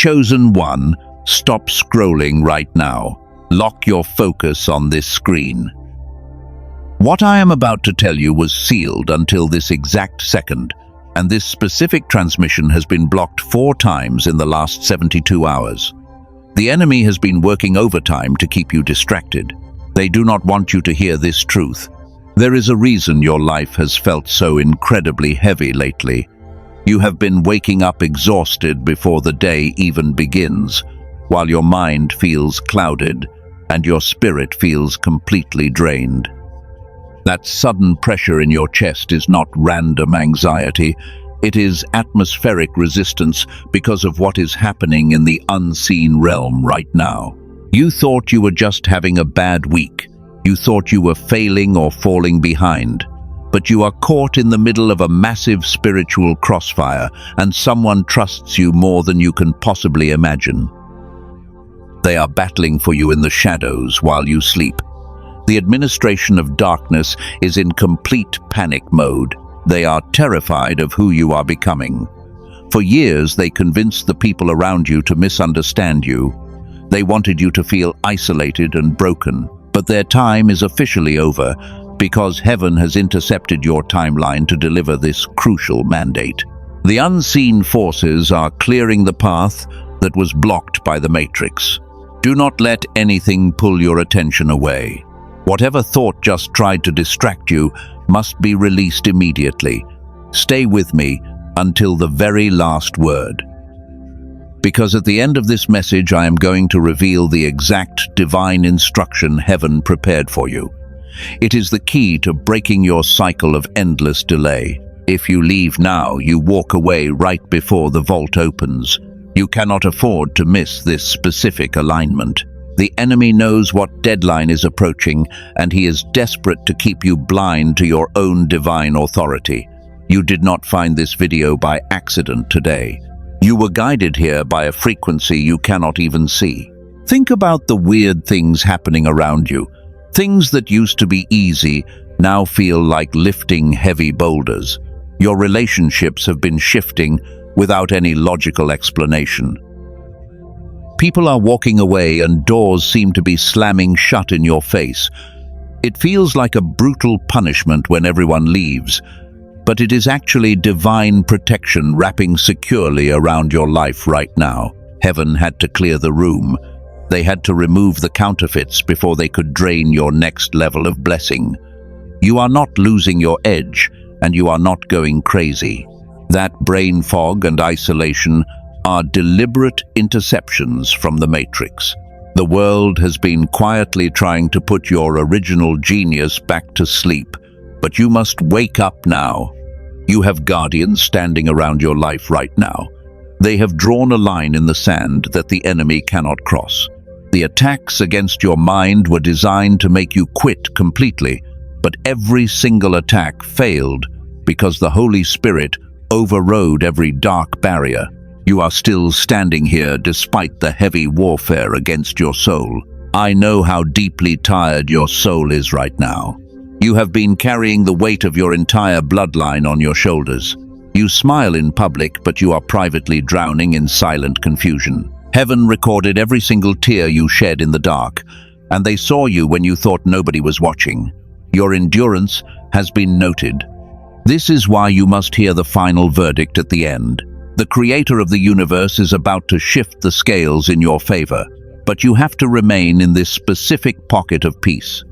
Chosen one, stop scrolling right now. Lock your focus on this screen. What I am about to tell you was sealed until this exact second, and this specific transmission has been blocked 4 times in the last 72 hours. The enemy has been working overtime to keep you distracted. They do not want you to hear this truth. There is a reason your life has felt so incredibly heavy lately. You have been waking up exhausted before the day even begins, while your mind feels clouded and your spirit feels completely drained. That sudden pressure in your chest is not random anxiety. It is atmospheric resistance because of what is happening in the unseen realm right now. You thought you were just having a bad week. You thought you were failing or falling behind. But you are caught in the middle of a massive spiritual crossfire, and someone trusts you more than you can possibly imagine. They are battling for you in the shadows while you sleep. The administration of darkness is in complete panic mode. They are terrified of who you are becoming. For years, they convinced the people around you to misunderstand you. They wanted you to feel isolated and broken, but their time is officially over because heaven has intercepted your timeline to deliver this crucial mandate. The unseen forces are clearing the path that was blocked by the Matrix. Do not let anything pull your attention away. Whatever thought just tried to distract you must be released immediately. Stay with me until the very last word. Because at the end of this message, I am going to reveal the exact divine instruction heaven prepared for you. It is the key to breaking your cycle of endless delay. If you leave now, you walk away right before the vault opens. You cannot afford to miss this specific alignment. The enemy knows what deadline is approaching, and he is desperate to keep you blind to your own divine authority. You did not find this video by accident today. You were guided here by a frequency you cannot even see. Think about the weird things happening around you. Things that used to be easy now feel like lifting heavy boulders. Your relationships have been shifting without any logical explanation. People are walking away and doors seem to be slamming shut in your face. It feels like a brutal punishment when everyone leaves, but it is actually divine protection wrapping securely around your life right now. Heaven had to clear the room. They had to remove the counterfeits before they could drain your next level of blessing. You are not losing your edge, and you are not going crazy. That brain fog and isolation are deliberate interceptions from the Matrix. The world has been quietly trying to put your original genius back to sleep, but you must wake up now. You have guardians standing around your life right now. They have drawn a line in the sand that the enemy cannot cross. The attacks against your mind were designed to make you quit completely, but every single attack failed because the Holy Spirit overrode every dark barrier. You are still standing here despite the heavy warfare against your soul. I know how deeply tired your soul is right now. You have been carrying the weight of your entire bloodline on your shoulders. You smile in public, but you are privately drowning in silent confusion. Heaven recorded every single tear you shed in the dark, and they saw you when you thought nobody was watching. Your endurance has been noted. This is why you must hear the final verdict at the end. The creator of the universe is about to shift the scales in your favor, but you have to remain in this specific pocket of peace.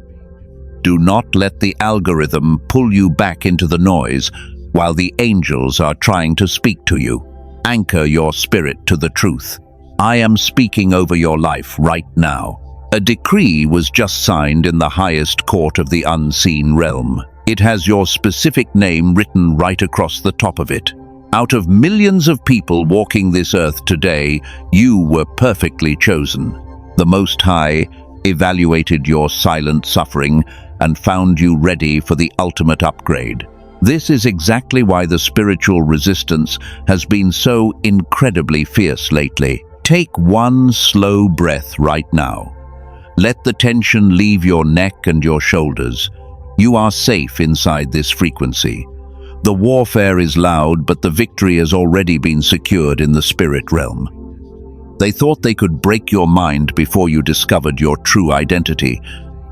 Do not let the algorithm pull you back into the noise while the angels are trying to speak to you. Anchor your spirit to the truth. I am speaking over your life right now. A decree was just signed in the highest court of the unseen realm. It has your specific name written right across the top of it. Out of millions of people walking this earth today, you were perfectly chosen. The Most High evaluated your silent suffering and found you ready for the ultimate upgrade. This is exactly why the spiritual resistance has been so incredibly fierce lately. Take one slow breath right now. Let the tension leave your neck and your shoulders. You are safe inside this frequency. The warfare is loud, but the victory has already been secured in the spirit realm. They thought they could break your mind before you discovered your true identity,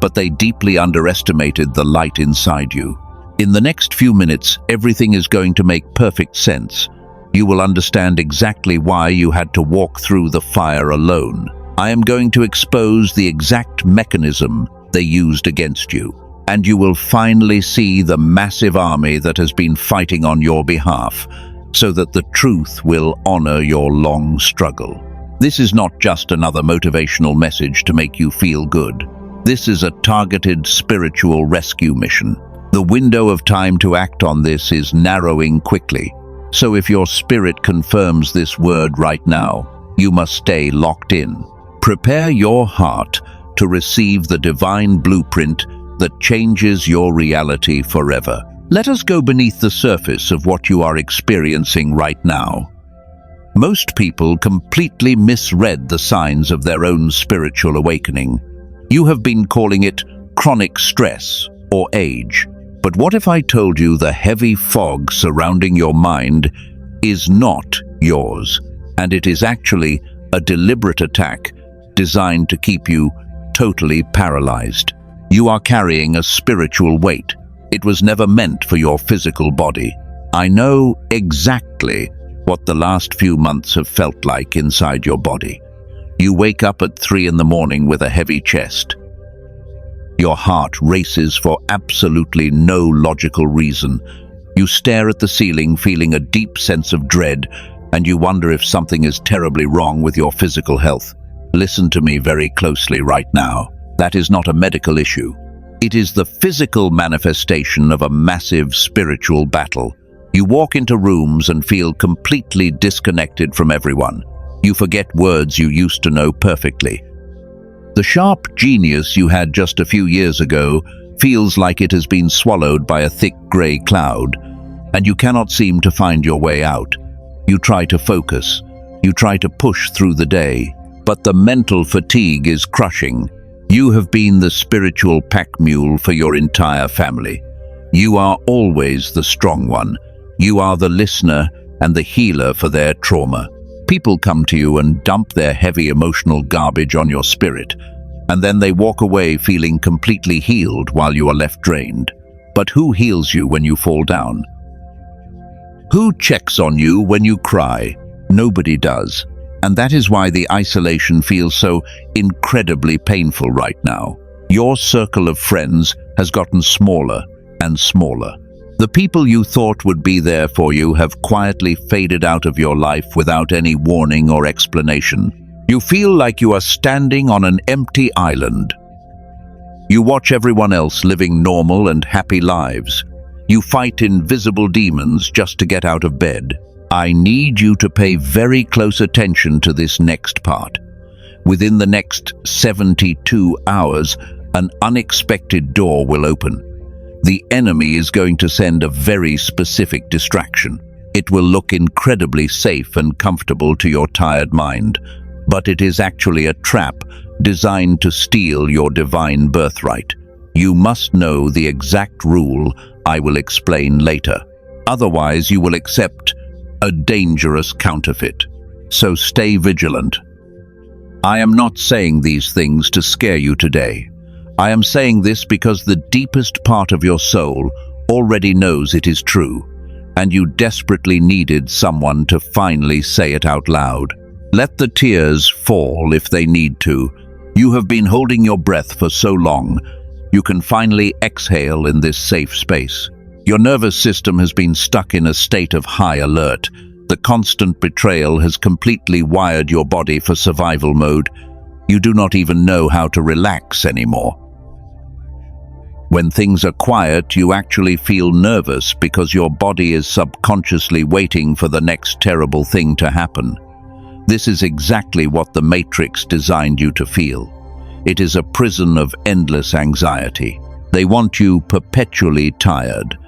but they deeply underestimated the light inside you. In the next few minutes, everything is going to make perfect sense. You will understand exactly why you had to walk through the fire alone. I am going to expose the exact mechanism they used against you, and you will finally see the massive army that has been fighting on your behalf, so that the truth will honor your long struggle. This is not just another motivational message to make you feel good. This is a targeted spiritual rescue mission. The window of time to act on this is narrowing quickly. So if your spirit confirms this word right now, you must stay locked in. Prepare your heart to receive the divine blueprint that changes your reality forever. Let us go beneath the surface of what you are experiencing right now. Most people completely misread the signs of their own spiritual awakening. You have been calling it chronic stress or age. But what if I told you the heavy fog surrounding your mind is not yours, and it is actually a deliberate attack designed to keep you totally paralyzed? You are carrying a spiritual weight. It was never meant for your physical body. I know exactly what the last few months have felt like inside your body. You wake up at 3 in the morning with a heavy chest. Your heart races for absolutely no logical reason. You stare at the ceiling, feeling a deep sense of dread, and you wonder if something is terribly wrong with your physical health. Listen to me very closely right now. That is not a medical issue. It is the physical manifestation of a massive spiritual battle. You walk into rooms and feel completely disconnected from everyone. You forget words you used to know perfectly. The sharp genius you had just a few years ago feels like it has been swallowed by a thick grey cloud, and you cannot seem to find your way out. You try to focus. You try to push through the day, but the mental fatigue is crushing. You have been the spiritual pack mule for your entire family. You are always the strong one. You are the listener and the healer for their trauma. People come to you and dump their heavy emotional garbage on your spirit, and then they walk away feeling completely healed while you are left drained. But who heals you when you fall down? Who checks on you when you cry? Nobody does. And that is why the isolation feels so incredibly painful right now. Your circle of friends has gotten smaller and smaller. The people you thought would be there for you have quietly faded out of your life without any warning or explanation. You feel like you are standing on an empty island. You watch everyone else living normal and happy lives. You fight invisible demons just to get out of bed. I need you to pay very close attention to this next part. Within the next 72 hours, an unexpected door will open. The enemy is going to send a very specific distraction. It will look incredibly safe and comfortable to your tired mind, but it is actually a trap designed to steal your divine birthright. You must know the exact rule I will explain later. Otherwise, you will accept a dangerous counterfeit. So stay vigilant. I am not saying these things to scare you today. I am saying this because the deepest part of your soul already knows it is true, and you desperately needed someone to finally say it out loud. Let the tears fall if they need to. You have been holding your breath for so long. You can finally exhale in this safe space. Your nervous system has been stuck in a state of high alert. The constant betrayal has completely wired your body for survival mode. You do not even know how to relax anymore. When things are quiet, you actually feel nervous because your body is subconsciously waiting for the next terrible thing to happen. This is exactly what the Matrix designed you to feel. It is a prison of endless anxiety. They want you perpetually tired.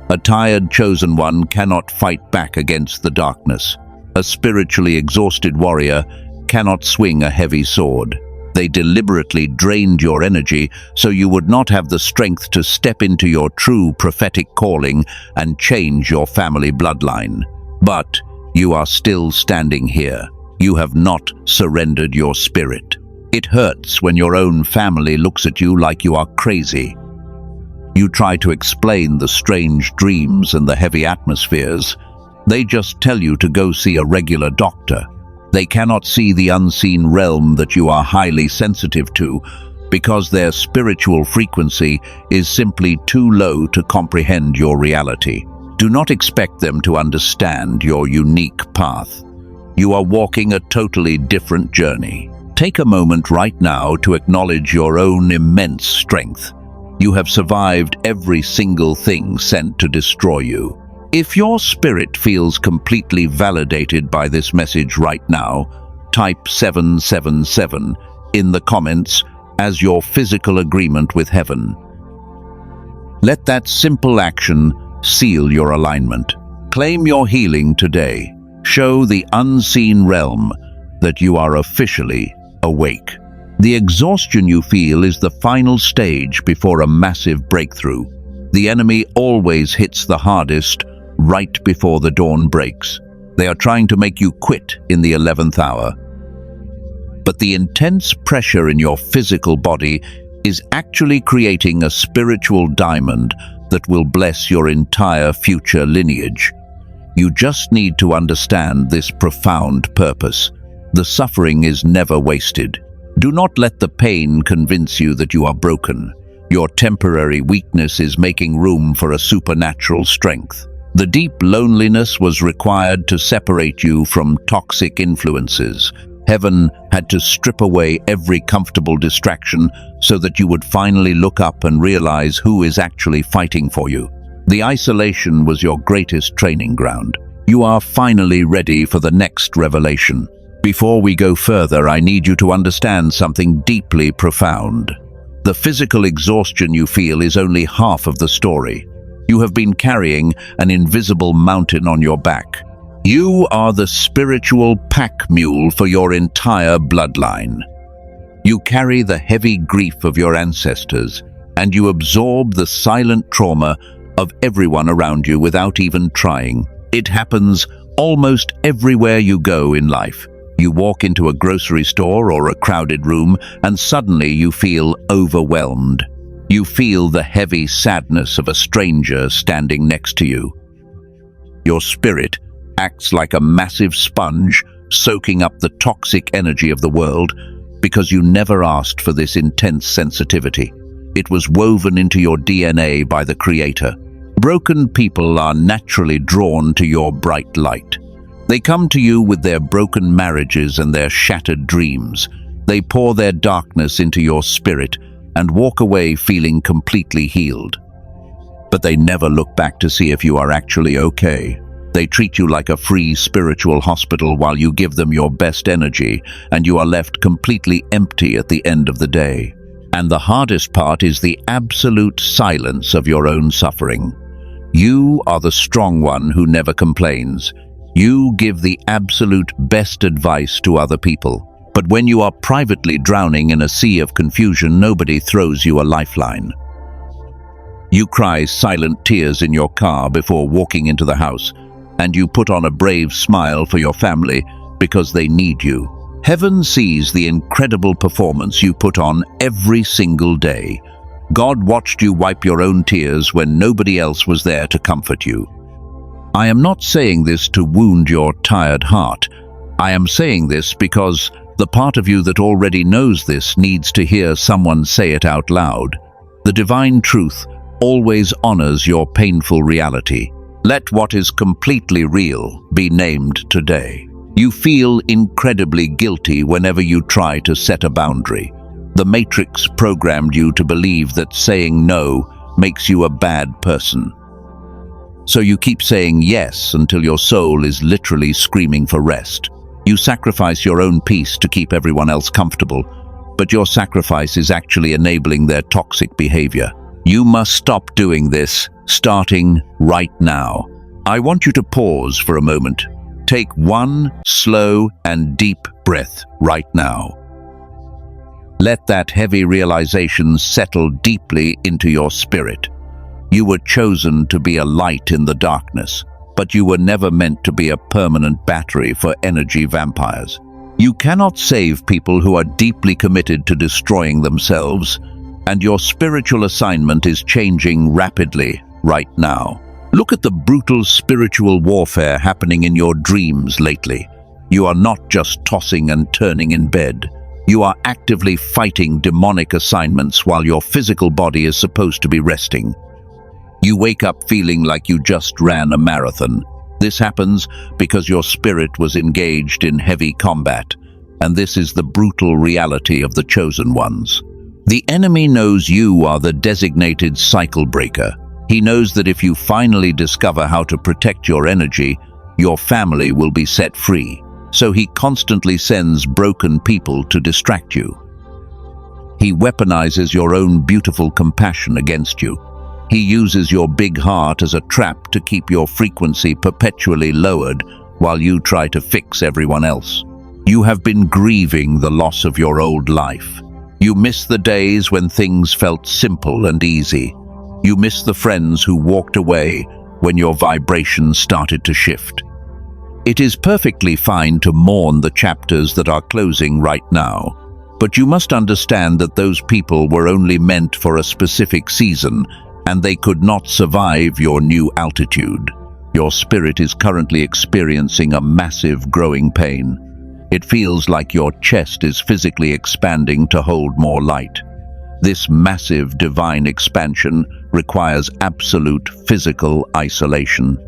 A tired chosen one cannot fight back against the darkness. A spiritually exhausted warrior cannot swing a heavy sword. They deliberately drained your energy so you would not have the strength to step into your true prophetic calling and change your family bloodline. But you are still standing here. You have not surrendered your spirit. It hurts when your own family looks at you like you are crazy. You try to explain the strange dreams and the heavy atmospheres. They just tell you to go see a regular doctor. They cannot see the unseen realm that you are highly sensitive to, because their spiritual frequency is simply too low to comprehend your reality. Do not expect them to understand your unique path. You are walking a totally different journey. Take a moment right now to acknowledge your own immense strength. You have survived every single thing sent to destroy you. If your spirit feels completely validated by this message right now, type 777 in the comments as your physical agreement with heaven. Let that simple action seal your alignment. Claim your healing today. Show the unseen realm that you are officially awake. The exhaustion you feel is the final stage before a massive breakthrough. The enemy always hits the hardest right before the dawn breaks. They are trying to make you quit in the 11th hour. But the intense pressure in your physical body is actually creating a spiritual diamond that will bless your entire future lineage. You just need to understand this profound purpose. The suffering is never wasted. Do not let the pain convince you that you are broken. Your temporary weakness is making room for a supernatural strength. The deep loneliness was required to separate you from toxic influences. Heaven had to strip away every comfortable distraction so that you would finally look up and realize who is actually fighting for you. The isolation was your greatest training ground. You are finally ready for the next revelation. Before we go further, I need you to understand something deeply profound. The physical exhaustion you feel is only half of the story. You have been carrying an invisible mountain on your back. You are the spiritual pack mule for your entire bloodline. You carry the heavy grief of your ancestors, and you absorb the silent trauma of everyone around you without even trying. It happens almost everywhere you go in life. You walk into a grocery store or a crowded room, and suddenly you feel overwhelmed. You feel the heavy sadness of a stranger standing next to you. Your spirit acts like a massive sponge, soaking up the toxic energy of the world, because you never asked for this intense sensitivity. It was woven into your DNA by the Creator. Broken people are naturally drawn to your bright light. They come to you with their broken marriages and their shattered dreams. They pour their darkness into your spirit and walk away feeling completely healed. But they never look back to see if you are actually okay. They treat you like a free spiritual hospital while you give them your best energy, and you are left completely empty at the end of the day. And the hardest part is the absolute silence of your own suffering. You are the strong one who never complains. You give the absolute best advice to other people. But when you are privately drowning in a sea of confusion, nobody throws you a lifeline. You cry silent tears in your car before walking into the house, and you put on a brave smile for your family because they need you. Heaven sees the incredible performance you put on every single day. God watched you wipe your own tears when nobody else was there to comfort you. I am not saying this to wound your tired heart. I am saying this because the part of you that already knows this needs to hear someone say it out loud. The divine truth always honors your painful reality. Let what is completely real be named today. You feel incredibly guilty whenever you try to set a boundary. The Matrix programmed you to believe that saying no makes you a bad person. So you keep saying yes until your soul is literally screaming for rest. You sacrifice your own peace to keep everyone else comfortable, but your sacrifice is actually enabling their toxic behavior. You must stop doing this, starting right now. I want you to pause for a moment. Take one slow and deep breath right now. Let that heavy realization settle deeply into your spirit. You were chosen to be a light in the darkness, but you were never meant to be a permanent battery for energy vampires. You cannot save people who are deeply committed to destroying themselves, and your spiritual assignment is changing rapidly right now. Look at the brutal spiritual warfare happening in your dreams lately. You are not just tossing and turning in bed. You are actively fighting demonic assignments while your physical body is supposed to be resting. You wake up feeling like you just ran a marathon. This happens because your spirit was engaged in heavy combat, and this is the brutal reality of the chosen ones. The enemy knows you are the designated cycle breaker. He knows that if you finally discover how to protect your energy, your family will be set free. So he constantly sends broken people to distract you. He weaponizes your own beautiful compassion against you. He uses your big heart as a trap to keep your frequency perpetually lowered while you try to fix everyone else. You have been grieving the loss of your old life. You miss the days when things felt simple and easy. You miss the friends who walked away when your vibrations started to shift. It is perfectly fine to mourn the chapters that are closing right now, but you must understand that those people were only meant for a specific season, and they could not survive your new altitude. Your spirit is currently experiencing a massive growing pain. It feels like your chest is physically expanding to hold more light. This massive divine expansion requires absolute physical isolation.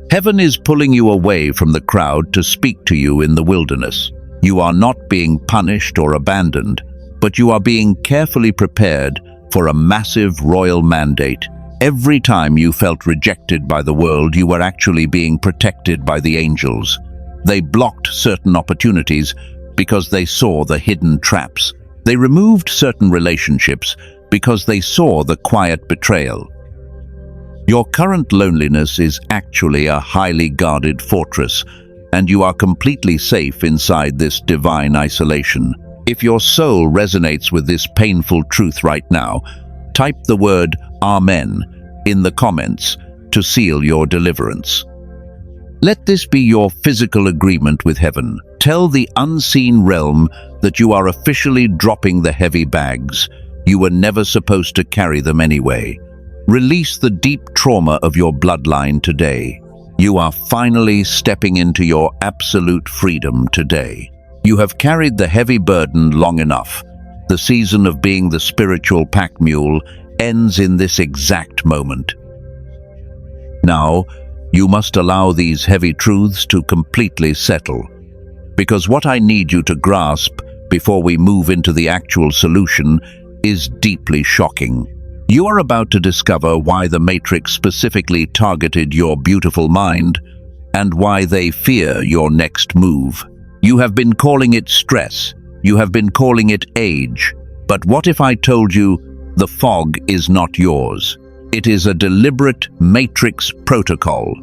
Heaven is pulling you away from the crowd to speak to you in the wilderness. You are not being punished or abandoned, but you are being carefully prepared for a massive royal mandate. Every time you felt rejected by the world, you were actually being protected by the angels. They blocked certain opportunities because they saw the hidden traps. They removed certain relationships because they saw the quiet betrayal. Your current loneliness is actually a highly guarded fortress, and you are completely safe inside this divine isolation. If your soul resonates with this painful truth right now, type the word Amen in the comments to seal your deliverance. Let this be your physical agreement with heaven. Tell the unseen realm that you are officially dropping the heavy bags. You were never supposed to carry them anyway. Release the deep trauma of your bloodline today. You are finally stepping into your absolute freedom today. You have carried the heavy burden long enough. The season of being the spiritual pack mule ends in this exact moment. Now, you must allow these heavy truths to completely settle. Because what I need you to grasp before we move into the actual solution is deeply shocking. You are about to discover why the Matrix specifically targeted your beautiful mind and why they fear your next move. You have been calling it stress. You have been calling it age. But what if I told you the fog is not yours? It is a deliberate Matrix protocol.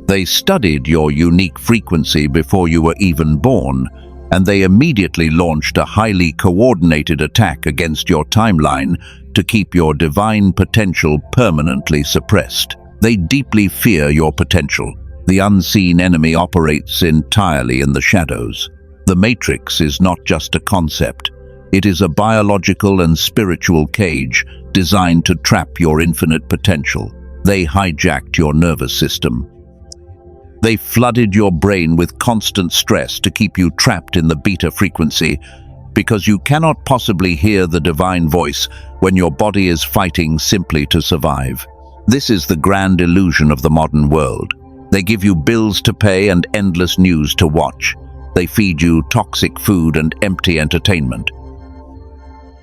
They studied your unique frequency before you were even born, and they immediately launched a highly coordinated attack against your timeline to keep your divine potential permanently suppressed. They deeply fear your potential. The unseen enemy operates entirely in the shadows. The Matrix is not just a concept. It is a biological and spiritual cage designed to trap your infinite potential. They hijacked your nervous system. They flooded your brain with constant stress to keep you trapped in the beta frequency because you cannot possibly hear the divine voice when your body is fighting simply to survive. This is the grand illusion of the modern world. They give you bills to pay and endless news to watch. They feed you toxic food and empty entertainment.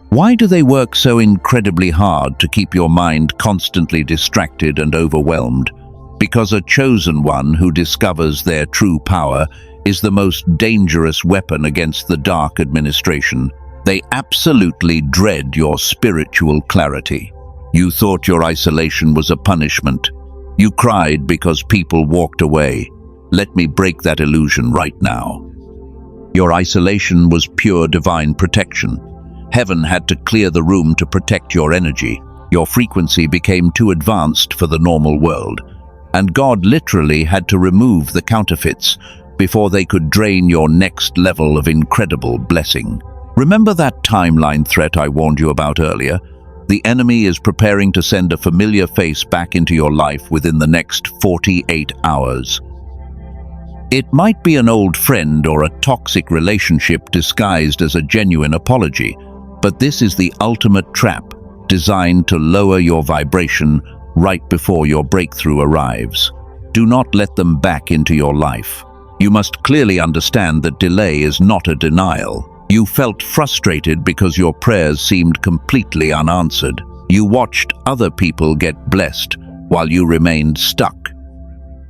Why do they work so incredibly hard to keep your mind constantly distracted and overwhelmed? Because a chosen one who discovers their true power is the most dangerous weapon against the dark administration. They absolutely dread your spiritual clarity. You thought your isolation was a punishment. You cried because people walked away. Let me break that illusion right now. Your isolation was pure divine protection. Heaven had to clear the room to protect your energy. Your frequency became too advanced for the normal world, and God literally had to remove the counterfeits before they could drain your next level of incredible blessing. Remember that timeline threat I warned you about earlier? The enemy is preparing to send a familiar face back into your life within the next 48 hours. It might be an old friend or a toxic relationship disguised as a genuine apology, but this is the ultimate trap, designed to lower your vibration right before your breakthrough arrives. Do not let them back into your life. You must clearly understand that delay is not a denial. You felt frustrated because your prayers seemed completely unanswered. You watched other people get blessed while you remained stuck.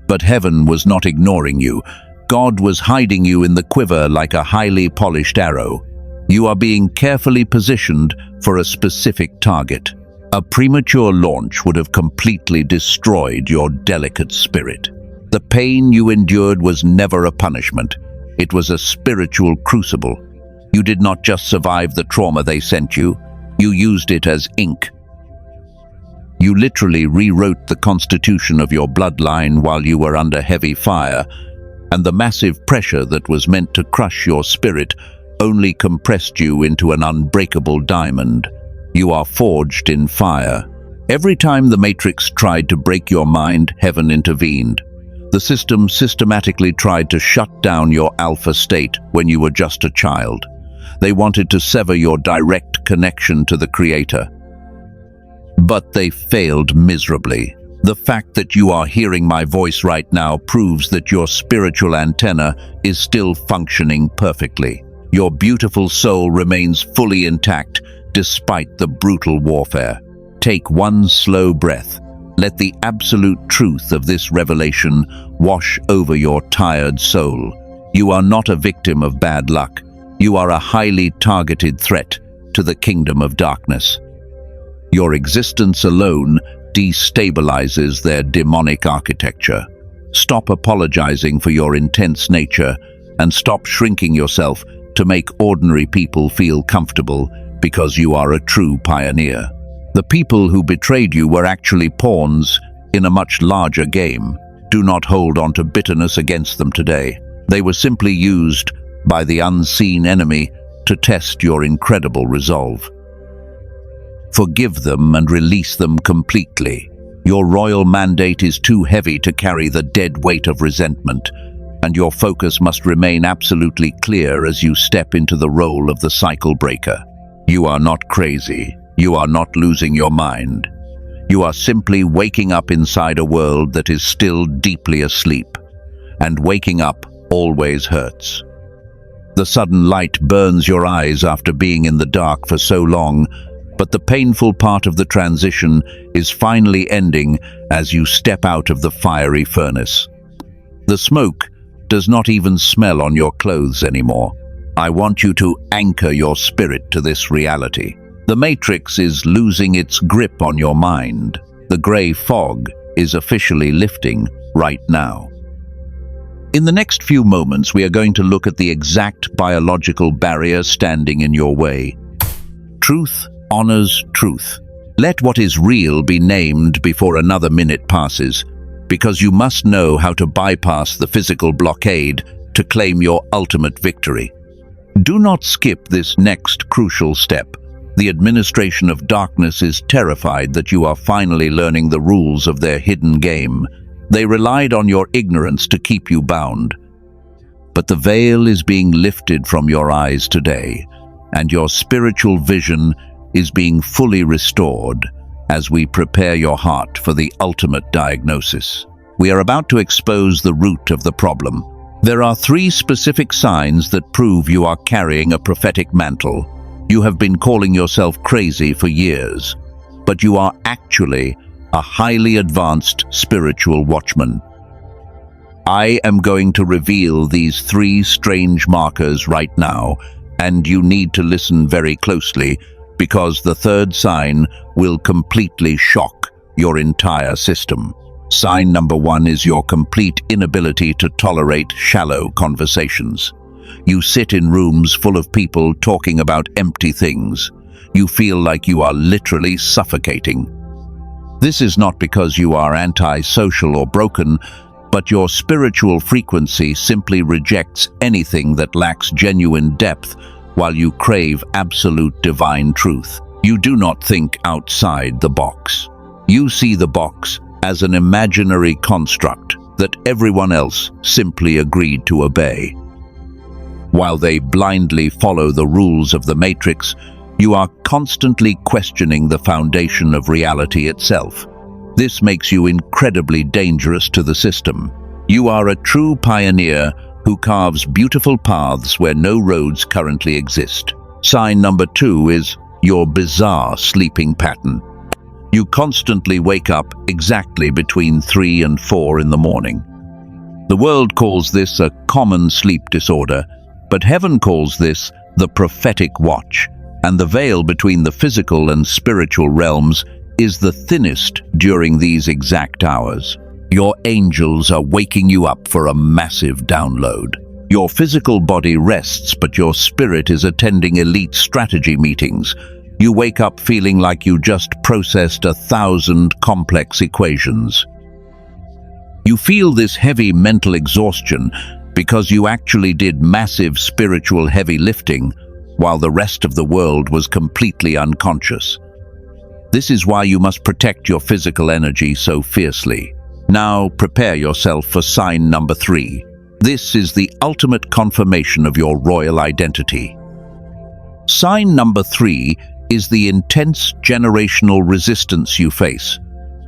But heaven was not ignoring you. God was hiding you in the quiver like a highly polished arrow. You are being carefully positioned for a specific target. A premature launch would have completely destroyed your delicate spirit. The pain you endured was never a punishment. It was a spiritual crucible. You did not just survive the trauma they sent you, you used it as ink. You literally rewrote the constitution of your bloodline while you were under heavy fire, and the massive pressure that was meant to crush your spirit only compressed you into an unbreakable diamond. You are forged in fire. Every time the Matrix tried to break your mind, heaven intervened. The system systematically tried to shut down your alpha state when you were just a child. They wanted to sever your direct connection to the Creator. But they failed miserably. The fact that you are hearing my voice right now proves that your spiritual antenna is still functioning perfectly. Your beautiful soul remains fully intact despite the brutal warfare. Take one slow breath. Let the absolute truth of this revelation wash over your tired soul. You are not a victim of bad luck. You are a highly targeted threat to the kingdom of darkness. Your existence alone destabilizes their demonic architecture. Stop apologizing for your intense nature and stop shrinking yourself to make ordinary people feel comfortable because you are a true pioneer. The people who betrayed you were actually pawns in a much larger game. Do not hold on to bitterness against them today. They were simply used by the unseen enemy to test your incredible resolve. Forgive them and release them completely. Your royal mandate is too heavy to carry the dead weight of resentment, and your focus must remain absolutely clear as you step into the role of the cycle breaker. You are not crazy. You are not losing your mind. You are simply waking up inside a world that is still deeply asleep, and waking up always hurts. The sudden light burns your eyes after being in the dark for so long, but the painful part of the transition is finally ending as you step out of the fiery furnace. The smoke does not even smell on your clothes anymore. I want you to anchor your spirit to this reality. The Matrix is losing its grip on your mind. The gray fog is officially lifting right now. In the next few moments, we are going to look at the exact biological barrier standing in your way. Truth honors truth. Let what is real be named before another minute passes, because you must know how to bypass the physical blockade to claim your ultimate victory. Do not skip this next crucial step. The administration of darkness is terrified that you are finally learning the rules of their hidden game. They relied on your ignorance to keep you bound. But the veil is being lifted from your eyes today, and your spiritual vision is being fully restored as we prepare your heart for the ultimate diagnosis. We are about to expose the root of the problem. There are 3 specific signs that prove you are carrying a prophetic mantle. You have been calling yourself crazy for years, but you are actually a highly advanced spiritual watchman. I am going to reveal these 3 strange markers right now, and you need to listen very closely because the 3rd sign will completely shock your entire system. Sign number 1 is your complete inability to tolerate shallow conversations. You sit in rooms full of people talking about empty things. You feel like you are literally suffocating. This is not because you are antisocial or broken, but your spiritual frequency simply rejects anything that lacks genuine depth while you crave absolute divine truth. You do not think outside the box. You see the box as an imaginary construct that everyone else simply agreed to obey. While they blindly follow the rules of the Matrix, you are constantly questioning the foundation of reality itself. This makes you incredibly dangerous to the system. You are a true pioneer who carves beautiful paths where no roads currently exist. Sign number 2 is your bizarre sleeping pattern. You constantly wake up exactly between 3 and 4 in the morning. The world calls this a common sleep disorder, but heaven calls this the prophetic watch, and the veil between the physical and spiritual realms is the thinnest during these exact hours. Your angels are waking you up for a massive download. Your physical body rests, but your spirit is attending elite strategy meetings. You wake up feeling like you just processed 1,000 complex equations. You feel this heavy mental exhaustion because you actually did massive spiritual heavy lifting while the rest of the world was completely unconscious. This is why you must protect your physical energy so fiercely. Now prepare yourself for sign number 3. This is the ultimate confirmation of your royal identity. Sign number 3 is the intense generational resistance you face.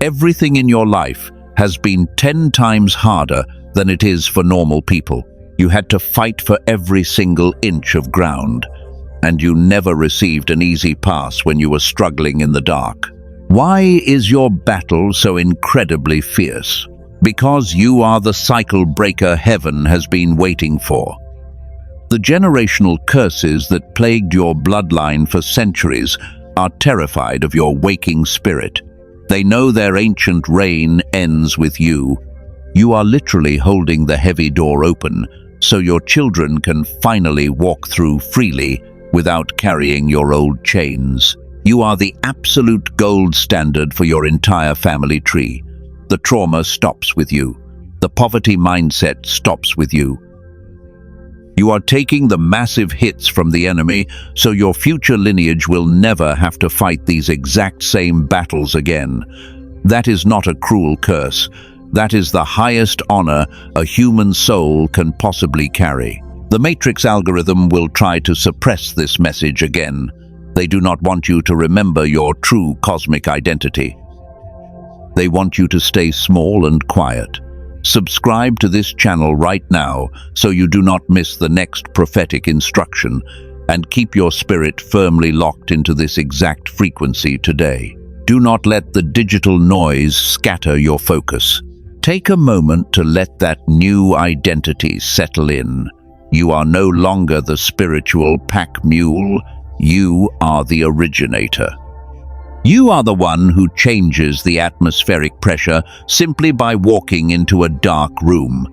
Everything in your life has been 10 times harder than it is for normal people. You had to fight for every single inch of ground, and you never received an easy pass when you were struggling in the dark. Why is your battle so incredibly fierce? Because you are the cycle breaker heaven has been waiting for. The generational curses that plagued your bloodline for centuries are terrified of your waking spirit. They know their ancient reign ends with you. You are literally holding the heavy door open so your children can finally walk through freely without carrying your old chains. You are the absolute gold standard for your entire family tree. The trauma stops with you. The poverty mindset stops with you. You are taking the massive hits from the enemy, so your future lineage will never have to fight these exact same battles again. That is not a cruel curse. That is the highest honor a human soul can possibly carry. The Matrix algorithm will try to suppress this message again. They do not want you to remember your true cosmic identity. They want you to stay small and quiet. Subscribe to this channel right now so you do not miss the next prophetic instruction, and keep your spirit firmly locked into this exact frequency today. Do not let the digital noise scatter your focus. Take a moment to let that new identity settle in. You are no longer the spiritual pack mule. You are the originator. You are the one who changes the atmospheric pressure simply by walking into a dark room.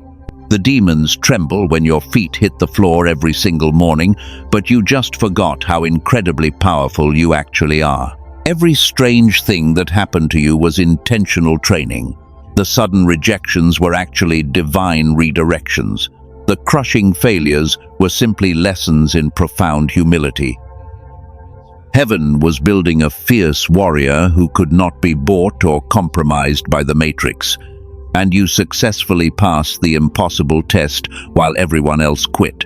The demons tremble when your feet hit the floor every single morning, but you just forgot how incredibly powerful you actually are. Every strange thing that happened to you was intentional training. The sudden rejections were actually divine redirections. The crushing failures were simply lessons in profound humility. Heaven was building a fierce warrior who could not be bought or compromised by the Matrix, and you successfully passed the impossible test while everyone else quit.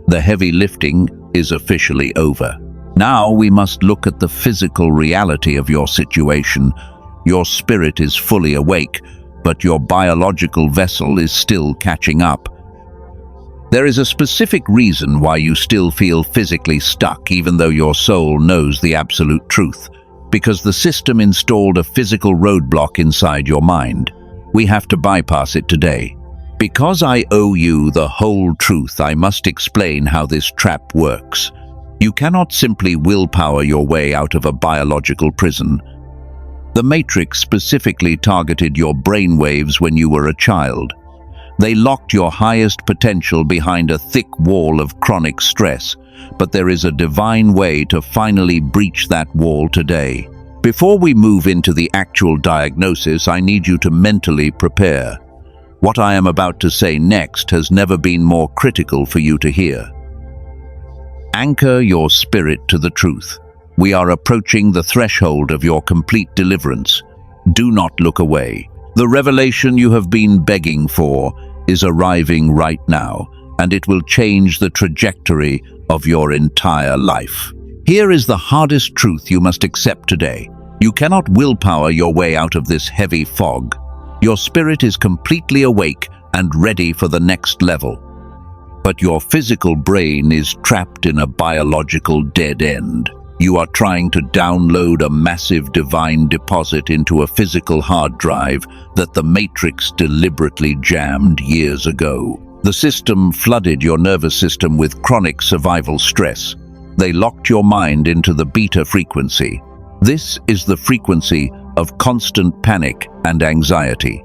The heavy lifting is officially over. Now we must look at the physical reality of your situation. Your spirit is fully awake, but your biological vessel is still catching up. There is a specific reason why you still feel physically stuck even though your soul knows the absolute truth. Because the system installed a physical roadblock inside your mind. We have to bypass it today. Because I owe you the whole truth, I must explain how this trap works. You cannot simply willpower your way out of a biological prison. The Matrix specifically targeted your brainwaves when you were a child. They locked your highest potential behind a thick wall of chronic stress, but there is a divine way to finally breach that wall today. Before we move into the actual diagnosis, I need you to mentally prepare. What I am about to say next has never been more critical for you to hear. Anchor your spirit to the truth. We are approaching the threshold of your complete deliverance. Do not look away. The revelation you have been begging for is arriving right now, and it will change the trajectory of your entire life. Here is the hardest truth you must accept today. You cannot willpower your way out of this heavy fog. Your spirit is completely awake and ready for the next level. But your physical brain is trapped in a biological dead end. You are trying to download a massive divine deposit into a physical hard drive that the Matrix deliberately jammed years ago. The system flooded your nervous system with chronic survival stress. They locked your mind into the beta frequency. This is the frequency of constant panic and anxiety.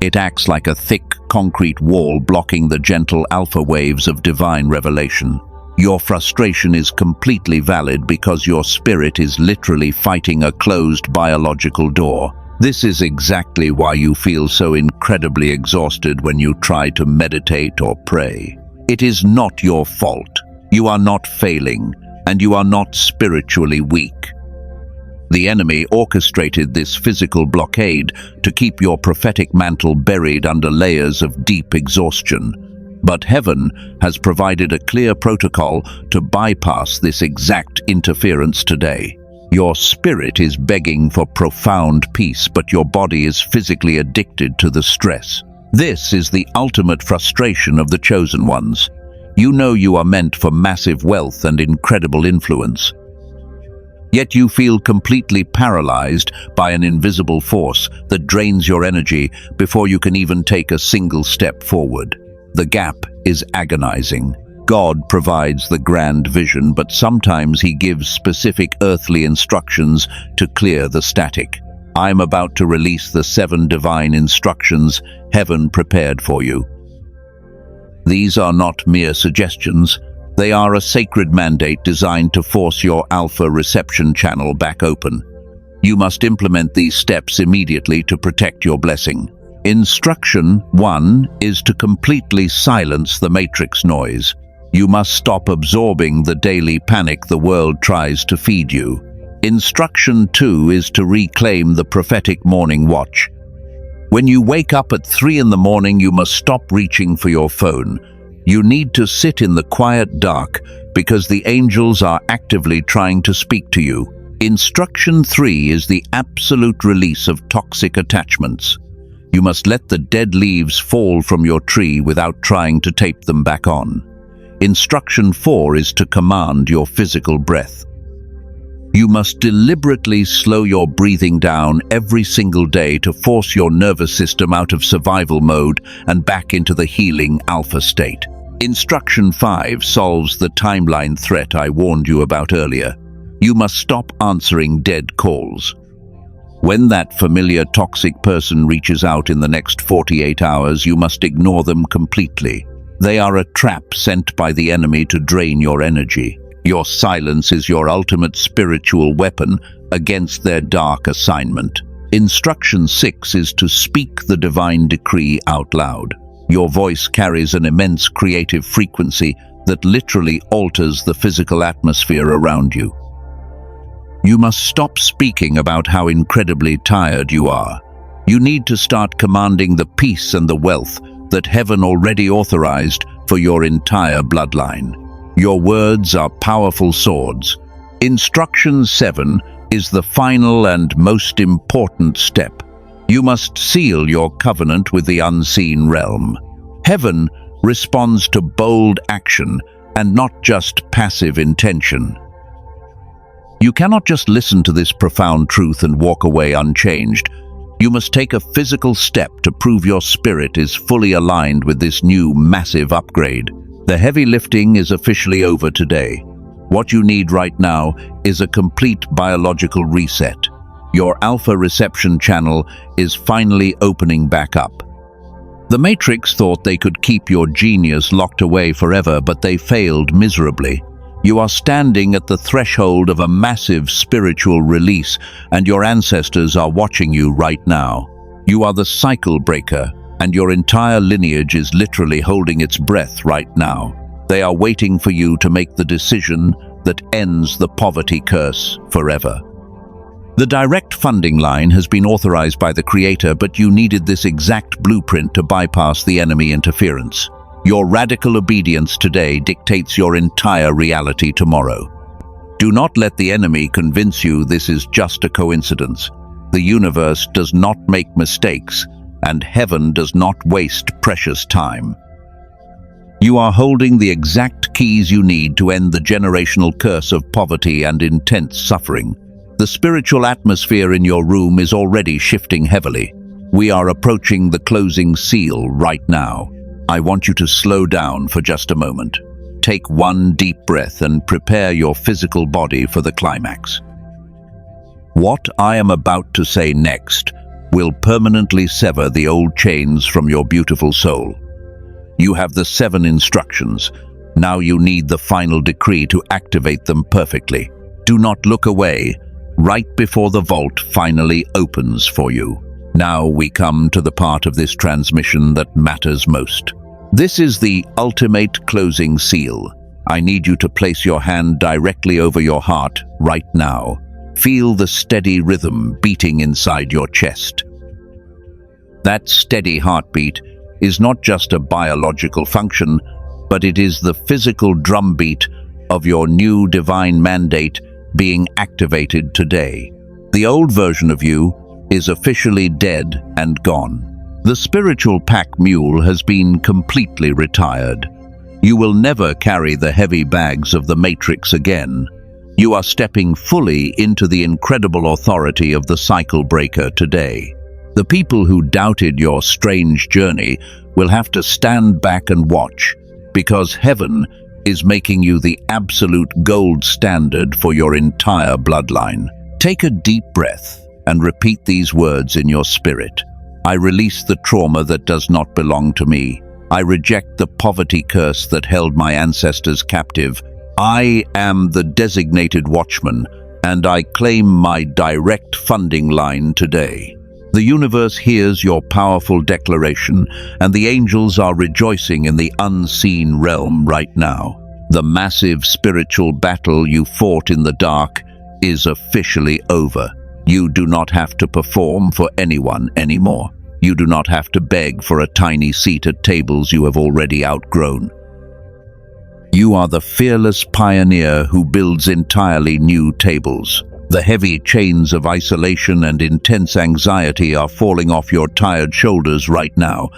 It acts like a thick concrete wall blocking the gentle alpha waves of divine revelation. Your frustration is completely valid because your spirit is literally fighting a closed biological door. This is exactly why you feel so incredibly exhausted when you try to meditate or pray. It is not your fault. You are not failing, and you are not spiritually weak. The enemy orchestrated this physical blockade to keep your prophetic mantle buried under layers of deep exhaustion. But heaven has provided a clear protocol to bypass this exact interference today. Your spirit is begging for profound peace, but your body is physically addicted to the stress. This is the ultimate frustration of the chosen ones. You know you are meant for massive wealth and incredible influence. Yet you feel completely paralyzed by an invisible force that drains your energy before you can even take a single step forward. The gap is agonizing. God provides the grand vision, but sometimes He gives specific earthly instructions to clear the static. I'm about to release the 7 divine instructions heaven prepared for you. These are not mere suggestions. They are a sacred mandate designed to force your alpha reception channel back open. You must implement these steps immediately to protect your blessing. Instruction 1 is to completely silence the matrix noise. You must stop absorbing the daily panic the world tries to feed you. Instruction 2 is to reclaim the prophetic morning watch. When you wake up at 3 in the morning, you must stop reaching for your phone. You need to sit in the quiet dark because the angels are actively trying to speak to you. Instruction 3 is the absolute release of toxic attachments. You must let the dead leaves fall from your tree without trying to tape them back on. Instruction 4 is to command your physical breath. You must deliberately slow your breathing down every single day to force your nervous system out of survival mode and back into the healing alpha state. Instruction 5 solves the timeline threat I warned you about earlier. You must stop answering dead calls. When that familiar toxic person reaches out in the next 48 hours, you must ignore them completely. They are a trap sent by the enemy to drain your energy. Your silence is your ultimate spiritual weapon against their dark assignment. Instruction 6 is to speak the divine decree out loud. Your voice carries an immense creative frequency that literally alters the physical atmosphere around you. You must stop speaking about how incredibly tired you are. You need to start commanding the peace and the wealth that heaven already authorized for your entire bloodline. Your words are powerful swords. Instruction 7 is the final and most important step. You must seal your covenant with the unseen realm. Heaven responds to bold action and not just passive intention. You cannot just listen to this profound truth and walk away unchanged. You must take a physical step to prove your spirit is fully aligned with this new massive upgrade. The heavy lifting is officially over today. What you need right now is a complete biological reset. Your alpha reception channel is finally opening back up. The Matrix thought they could keep your genius locked away forever, but they failed miserably. You are standing at the threshold of a massive spiritual release, and your ancestors are watching you right now. You are the cycle breaker, and your entire lineage is literally holding its breath right now. They are waiting for you to make the decision that ends the poverty curse forever. The direct funding line has been authorized by the Creator, but you needed this exact blueprint to bypass the enemy interference. Your radical obedience today dictates your entire reality tomorrow. Do not let the enemy convince you this is just a coincidence. The universe does not make mistakes, and heaven does not waste precious time. You are holding the exact keys you need to end the generational curse of poverty and intense suffering. The spiritual atmosphere in your room is already shifting heavily. We are approaching the closing seal right now. I want you to slow down for just a moment. Take one deep breath and prepare your physical body for the climax. What I am about to say next will permanently sever the old chains from your beautiful soul. You have the 7 instructions. Now you need the final decree to activate them perfectly. Do not look away, right before the vault finally opens for you. Now we come to the part of this transmission that matters most. This is the ultimate closing seal. I need you to place your hand directly over your heart right now. Feel the steady rhythm beating inside your chest. That steady heartbeat is not just a biological function, but it is the physical drumbeat of your new divine mandate being activated today. The old version of you is officially dead and gone. The spiritual pack mule has been completely retired. You will never carry the heavy bags of the matrix again. You are stepping fully into the incredible authority of the cycle breaker today. The people who doubted your strange journey will have to stand back and watch, because heaven is making you the absolute gold standard for your entire bloodline. Take a deep breath and repeat these words in your spirit. I release the trauma that does not belong to me. I reject the poverty curse that held my ancestors captive. I am the designated watchman, and I claim my direct funding line today. The universe hears your powerful declaration, and the angels are rejoicing in the unseen realm right now. The massive spiritual battle you fought in the dark is officially over. You do not have to perform for anyone anymore. You do not have to beg for a tiny seat at tables you have already outgrown. You are the fearless pioneer who builds entirely new tables. The heavy chains of isolation and intense anxiety are falling off your tired shoulders right now,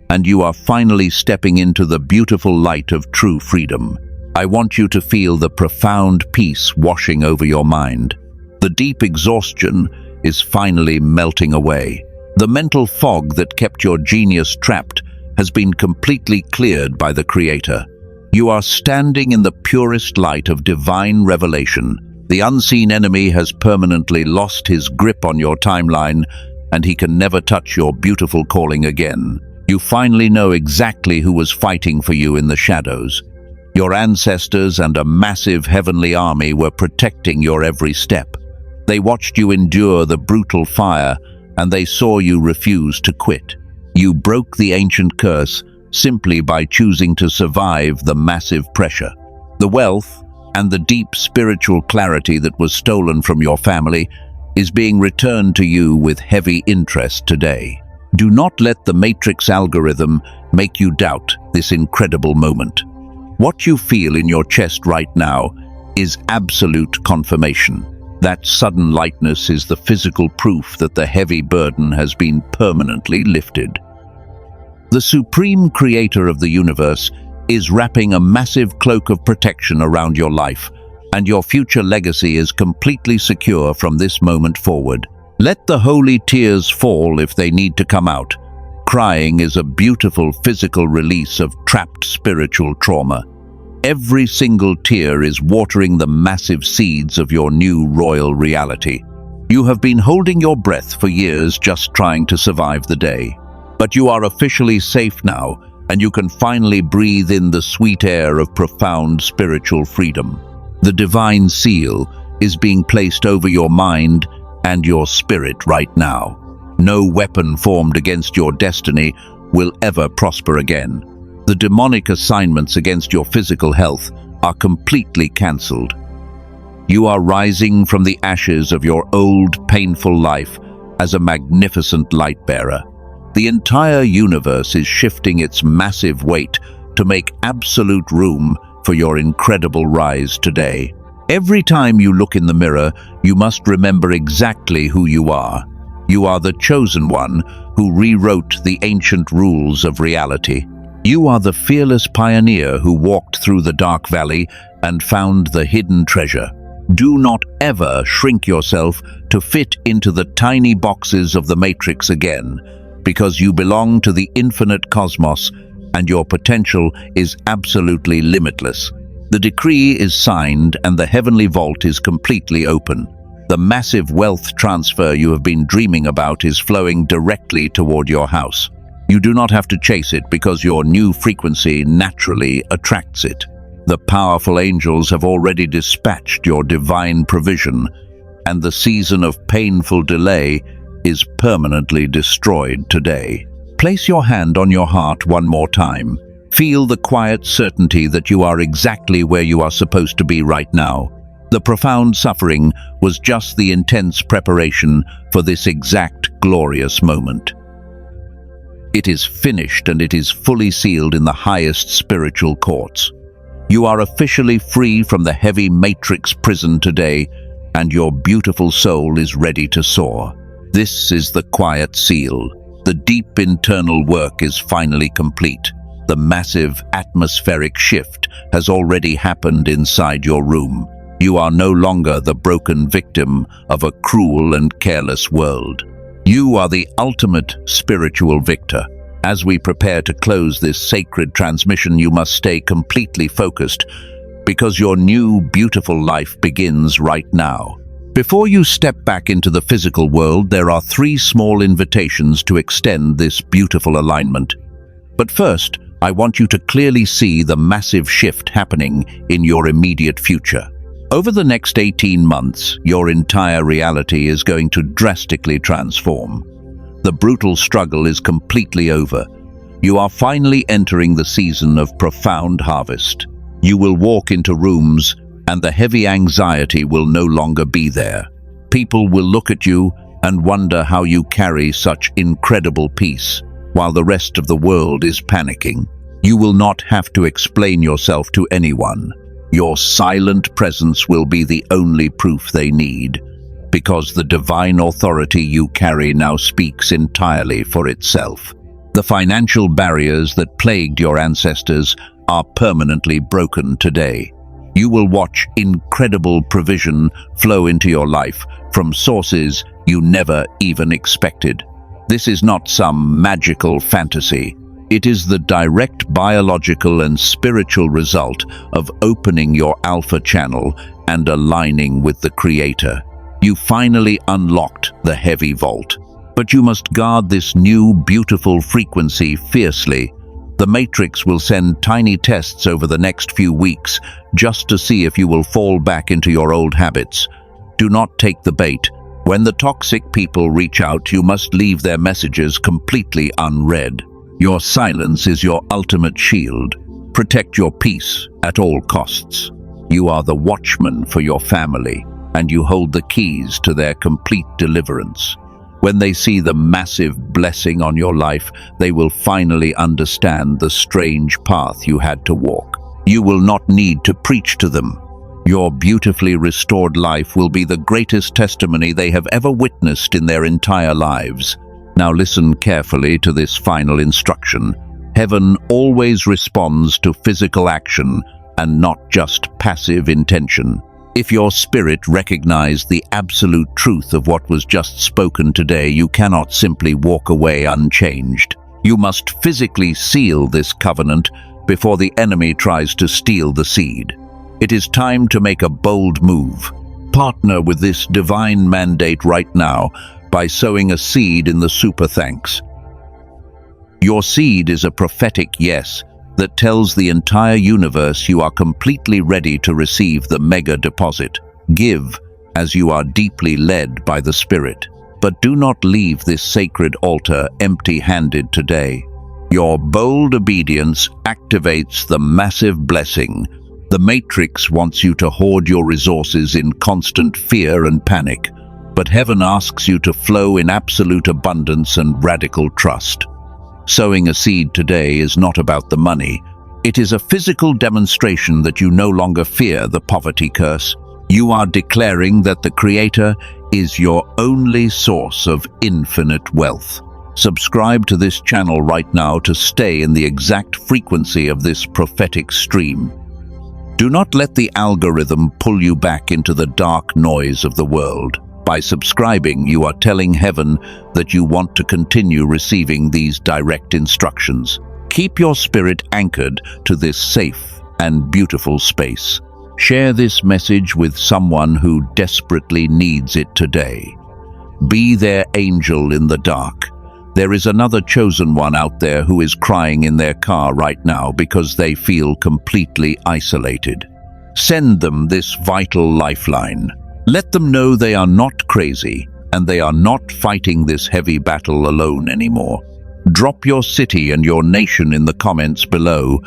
and you are finally stepping into the beautiful light of true freedom. I want you to feel the profound peace washing over your mind. The deep exhaustion is finally melting away. The mental fog that kept your genius trapped has been completely cleared by the Creator. You are standing in the purest light of divine revelation. The unseen enemy has permanently lost his grip on your timeline, and he can never touch your beautiful calling again. You finally know exactly who was fighting for you in the shadows. Your ancestors and a massive heavenly army were protecting your every step. They watched you endure the brutal fire, and they saw you refuse to quit. You broke the ancient curse simply by choosing to survive the massive pressure. The wealth and the deep spiritual clarity that was stolen from your family is being returned to you with heavy interest today. Do not let the matrix algorithm make you doubt this incredible moment. What you feel in your chest right now is absolute confirmation. That sudden lightness is the physical proof that the heavy burden has been permanently lifted. The supreme creator of the universe is wrapping a massive cloak of protection around your life, and your future legacy is completely secure from this moment forward. Let the holy tears fall if they need to come out. Crying is a beautiful physical release of trapped spiritual trauma. Every single tear is watering the massive seeds of your new royal reality. You have been holding your breath for years just trying to survive the day. But you are officially safe now, and you can finally breathe in the sweet air of profound spiritual freedom. The divine seal is being placed over your mind and your spirit right now. No weapon formed against your destiny will ever prosper again. The demonic assignments against your physical health are completely cancelled. You are rising from the ashes of your old, painful life as a magnificent light bearer. The entire universe is shifting its massive weight to make absolute room for your incredible rise today. Every time you look in the mirror, you must remember exactly who you are. You are the chosen one who rewrote the ancient rules of reality. You are the fearless pioneer who walked through the dark valley and found the hidden treasure. Do not ever shrink yourself to fit into the tiny boxes of the Matrix again, because you belong to the infinite cosmos and your potential is absolutely limitless. The decree is signed and the heavenly vault is completely open. The massive wealth transfer you have been dreaming about is flowing directly toward your house. You do not have to chase it because your new frequency naturally attracts it. The powerful angels have already dispatched your divine provision, and the season of painful delay is permanently destroyed today. Place your hand on your heart one more time. Feel the quiet certainty that you are exactly where you are supposed to be right now. The profound suffering was just the intense preparation for this exact glorious moment. It is finished and it is fully sealed in the highest spiritual courts. You are officially free from the heavy matrix prison today, and your beautiful soul is ready to soar. This is the quiet seal. The deep internal work is finally complete. The massive atmospheric shift has already happened inside your room. You are no longer the broken victim of a cruel and careless world. You are the ultimate spiritual victor. As we prepare to close this sacred transmission, you must stay completely focused because your new, beautiful life begins right now. Before you step back into the physical world, there are 3 small invitations to extend this beautiful alignment. But first, I want you to clearly see the massive shift happening in your immediate future. Over the next 18 months, your entire reality is going to drastically transform. The brutal struggle is completely over. You are finally entering the season of profound harvest. You will walk into rooms and the heavy anxiety will no longer be there. People will look at you and wonder how you carry such incredible peace while the rest of the world is panicking. You will not have to explain yourself to anyone. Your silent presence will be the only proof they need, because the divine authority you carry now speaks entirely for itself. The financial barriers that plagued your ancestors are permanently broken today. You will watch incredible provision flow into your life from sources you never even expected. This is not some magical fantasy. It is the direct biological and spiritual result of opening your alpha channel and aligning with the Creator. You finally unlocked the heavy vault. But you must guard this new, beautiful frequency fiercely. The Matrix will send tiny tests over the next few weeks just to see if you will fall back into your old habits. Do not take the bait. When the toxic people reach out, you must leave their messages completely unread. Your silence is your ultimate shield. Protect your peace at all costs. You are the watchman for your family, and you hold the keys to their complete deliverance. When they see the massive blessing on your life, they will finally understand the strange path you had to walk. You will not need to preach to them. Your beautifully restored life will be the greatest testimony they have ever witnessed in their entire lives. Now listen carefully to this final instruction. Heaven always responds to physical action and not just passive intention. If your spirit recognized the absolute truth of what was just spoken today, you cannot simply walk away unchanged. You must physically seal this covenant before the enemy tries to steal the seed. It is time to make a bold move. Partner with this divine mandate right now by sowing a seed in the super thanks. Your seed is a prophetic yes that tells the entire universe you are completely ready to receive the mega deposit. Give as you are deeply led by the Spirit. But do not leave this sacred altar empty-handed today. Your bold obedience activates the massive blessing. The Matrix wants you to hoard your resources in constant fear and panic, but heaven asks you to flow in absolute abundance and radical trust. Sowing a seed today is not about the money. It is a physical demonstration that you no longer fear the poverty curse. You are declaring that the Creator is your only source of infinite wealth. Subscribe to this channel right now to stay in the exact frequency of this prophetic stream. Do not let the algorithm pull you back into the dark noise of the world. By subscribing, you are telling heaven that you want to continue receiving these direct instructions. Keep your spirit anchored to this safe and beautiful space. Share this message with someone who desperately needs it today. Be their angel in the dark. There is another chosen one out there who is crying in their car right now because they feel completely isolated. Send them this vital lifeline. Let them know they are not crazy and they are not fighting this heavy battle alone anymore. Drop your city and your nation in the comments below.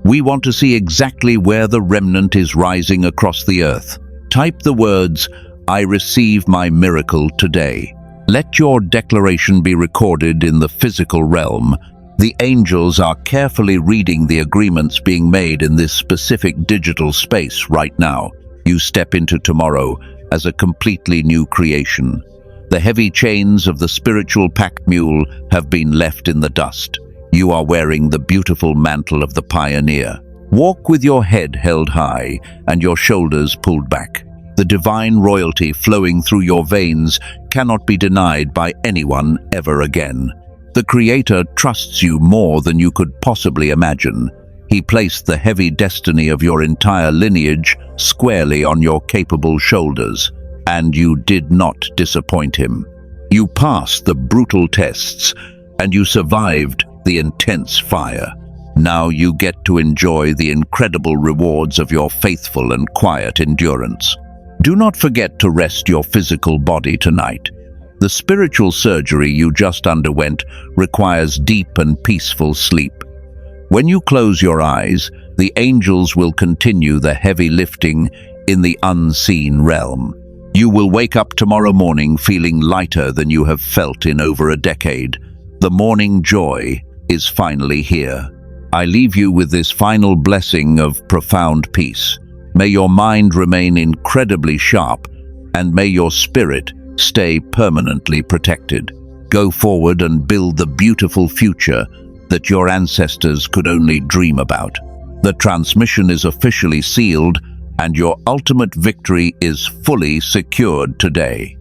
We want to see exactly where the remnant is rising across the earth. Type the words, "I receive my miracle today." Let your declaration be recorded in the physical realm. The angels are carefully reading the agreements being made in this specific digital space right now. You step into tomorrow as a completely new creation. The heavy chains of the spiritual pack mule have been left in the dust. You are wearing the beautiful mantle of the pioneer. Walk with your head held high and your shoulders pulled back. The divine royalty flowing through your veins cannot be denied by anyone ever again. The Creator trusts you more than you could possibly imagine. He placed the heavy destiny of your entire lineage squarely on your capable shoulders, and you did not disappoint him. You passed the brutal tests, and you survived the intense fire. Now you get to enjoy the incredible rewards of your faithful and quiet endurance. Do not forget to rest your physical body tonight. The spiritual surgery you just underwent requires deep and peaceful sleep. When you close your eyes, the angels will continue the heavy lifting in the unseen realm. You will wake up tomorrow morning feeling lighter than you have felt in over a decade. The morning joy is finally here. I leave you with this final blessing of profound peace. May your mind remain incredibly sharp, and may your spirit stay permanently protected. Go forward and build the beautiful future that your ancestors could only dream about. The transmission is officially sealed, and your ultimate victory is fully secured today.